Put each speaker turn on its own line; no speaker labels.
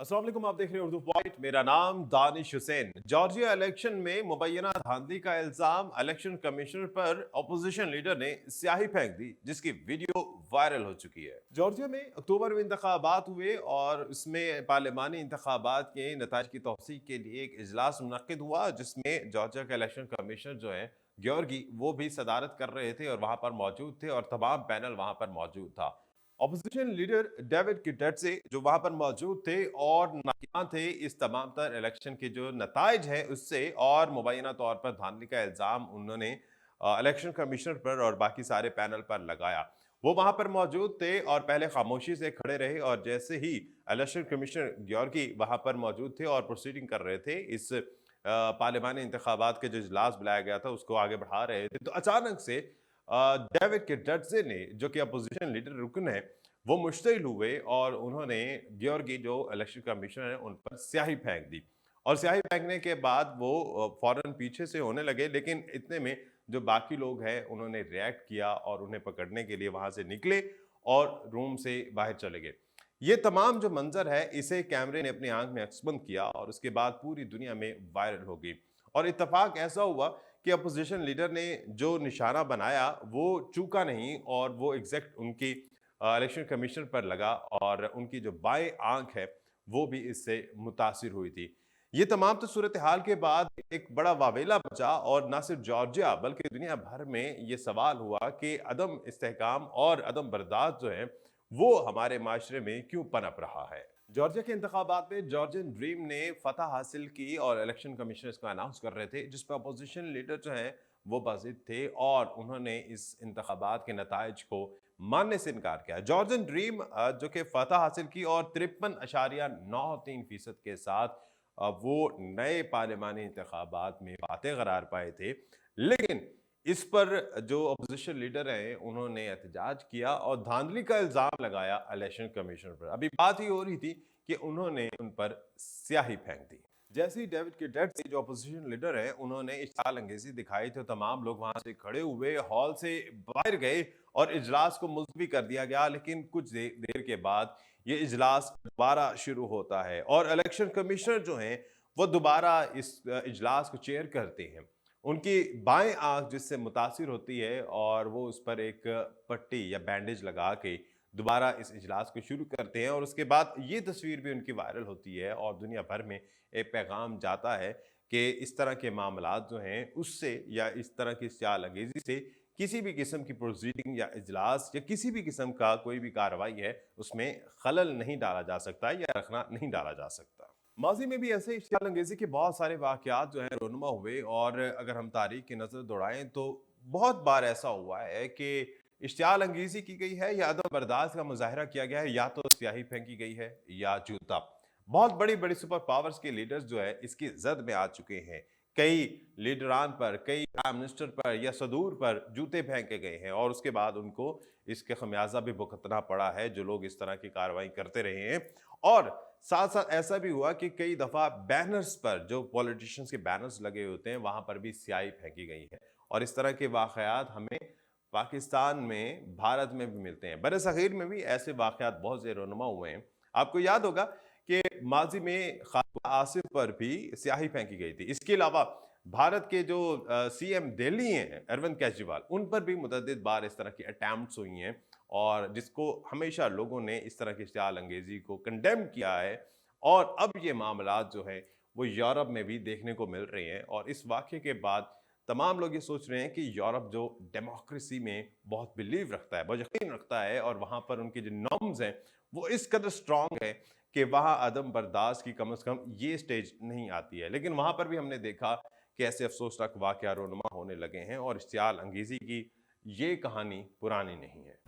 अस्सलाम वालेकुम, आप देख रहे हैं उर्दू पॉइंट। मेरा नाम दानिश हुसैन। जॉर्जिया इलेक्शन में मुबैना धांधली का इल्जाम इलेक्शन कमिश्नर पर अपोजिशन लीडर ने स्याही फेंक दी, जिसकी वीडियो वायरल हो चुकी है। जॉर्जिया में अक्टूबर में इंतखाबात हुए और इसमें पार्लिमानी इंतखाबात के नताज की तौसीक के लिए एक इजलास मुनक्किद हुआ, जिसमें जॉर्जिया का इलेक्शन कमिश्नर जो है ग्योर्गी, वो भी सदारत कर रहे थे और वहां पर मौजूद थे और तमाम पैनल वहां पर मौजूद था। ऑपोजिशन लीडर डेविड किटसे जो वहां पर मौजूद थे और नाकाम थे इस तमाम तर इलेक्शन के जो नताइज हैं उससे, और मुबैना तौर पर धांधली का इल्जाम उन्होंने इलेक्शन कमिश्नर पर और बाकी सारे पैनल पर लगाया। वो वहां पर मौजूद थे और पहले खामोशी से खड़े रहे, और जैसे ही इलेक्शन कमिश्नर ग्योर्गी वहां पर मौजूद थे और प्रोसीडिंग कर रहे थे, इस पार्लिमानी इंतखाबात के जो इजलास बुलाया गया था उसको आगे बढ़ा रहे थे, तो अचानक से डेविड किटसे ने, जो कि अपोजिशन लीडर रुकन है, वो मुश्तिल हुए और उन्होंने ग्योर्गी जो इलेक्शन कमिश्नर है उन पर स्याही फेंक दी। और स्याही फेंकने के बाद वो फौरन पीछे से होने लगे, लेकिन इतने में जो बाकी लोग हैं उन्होंने रिएक्ट किया और उन्हें पकड़ने के लिए वहां से निकले और रूम से बाहर चले गए। ये तमाम जो मंजर है इसे कैमरे ने अपनी आंख में अक्सबंद किया और उसके बाद पूरी दुनिया में वायरल हो गई। और इत्तेफाक ऐसा हुआ कि अपोजिशन लीडर ने जो निशाना बनाया वो चूका नहीं, और वो एग्जैक्ट उनकी इलेक्शन कमीशन पर लगा और उनकी जो बाएं आंख है वो भी इससे मुतासिर हुई थी। ये तमाम तो सूरत हाल के बाद एक बड़ा वावेला बचा, और ना सिर्फ जॉर्जिया बल्कि दुनिया भर में ये सवाल हुआ कि अदम इस्तेहकाम और अदम बर्दाश्त जो है वो हमारे माशरे में क्यों पनप रहा है। जॉर्जिया के इंतखाबात में जॉर्जियन ड्रीम ने फतह हासिल की और इलेक्शन कमीशन इसको अनाउंस कर रहे थे, जिस पर अपोजिशन लीडर जो हैं वो बाजिद थे और उन्होंने इस इंतखाबात के नताइज को मानने से इनकार किया। जॉर्जियन ड्रीम जो कि फतह हासिल की और 53.93% के साथ वो नए पार्लिमानी इंतखाबात में फातेह करार पाए थे, लेकिन इस पर जो अपोजिशन लीडर हैं उन्होंने एहतजाज किया और धांधली का इल्जाम लगाया इलेक्शन कमीशन पर। अभी बात ही हो रही थी कि उन्होंने उन पर स्याही फेंक दी। जैसे ही डेविड किटसे जो अपोजिशन लीडर है उन्होंने इश्ताल अंगेजी दिखाई तो तमाम लोग वहां से खड़े हुए, हॉल से बाहर गए और इजलास को मुलतवी कर दिया गया। लेकिन कुछ देर के बाद ये इजलास दोबारा शुरू होता है और इलेक्शन कमिश्नर जो हैं वो दोबारा इस इजलास को चेयर करते हैं। उनकी बाएं आंख जिससे मुतासिर होती है और वो उस पर एक पट्टी या बैंडेज लगा के दोबारा इस इजलास को शुरू करते हैं, और उसके बाद ये तस्वीर भी उनकी वायरल होती है और दुनिया भर में एक पैगाम जाता है कि इस तरह के मामलात जो हैं उससे या इस तरह की इश्तियाल अंगेजी से किसी भी किस्म की प्रोसीडिंग या इजलास या किसी भी किस्म का कोई भी कार्रवाई है उसमें खलल नहीं डाला जा सकता या रखना नहीं डाला जा सकता। माजी में भी ऐसे इश्तियाल अंगेजी के बहुत सारे वाकयात जो है रोनुमा हुए, और अगर हम तारीख की नजर दौड़ाएं तो बहुत बार ऐसा हुआ है कि इश्तियाल अंगेजी की गई है या अदम बर्दाश्त का मुजाहरा किया गया है, या तो स्याही फेंकी गई है या जूता। बहुत बड़ी बड़ी सुपर पावर्स के लीडर्स जो है इसकी जद में आ चुके हैं। कई लीडरान पर, कई प्राइम मिनिस्टर पर या सदूर पर जूते फेंके गए हैं और उसके बाद उनको इसके खमियाजा भी भुगतना पड़ा है, जो लोग इस तरह की कार्रवाई करते रहे हैं। और साथ साथ ऐसा भी हुआ कि कई दफा बैनर्स पर, जो पॉलिटिशियंस के बैनर्स लगे होते हैं, वहां पर भी स्याही फेंकी गई है। और इस तरह के वाकयात हमें पाकिस्तान में, भारत में भी मिलते हैं। बरसगीर में भी ऐसे वाकयात बहुत से रोनुमा हुए हैं। आपको याद होगा कि माजी में खालिद आसिफ पर भी स्याही फेंकी गई थी। इसके अलावा भारत के जो सीएम दिल्ली हैं अरविंद केजरीवाल, उन पर भी मुतअद्दिद बार इस तरह की अटैम्प्ट्स हुई हैं, और जिसको हमेशा लोगों ने इस तरह की इश्तियाल अंगेजी को कंडेम किया है। और अब ये मामलात जो है वो यूरोप में भी देखने को मिल रहे हैं, और इस वाक़े के बाद तमाम लोग ये सोच रहे हैं कि यूरोप जो डेमोक्रेसी में बहुत बिलीव रखता है, बहुत यकीन रखता है, और वहाँ पर उनके जो नॉर्म्स हैं वो इस कदर स्ट्रॉन्ग है कि वहाँ अदम बर्दाश्त की कम से कम ये स्टेज नहीं आती है। लेकिन वहाँ पर भी हमने देखा कि ऐसे अफसोसनाक वाक़या रोनुमा होने लगे हैं, और इश्तियाल अंगेज़ी की ये कहानी पुरानी नहीं है।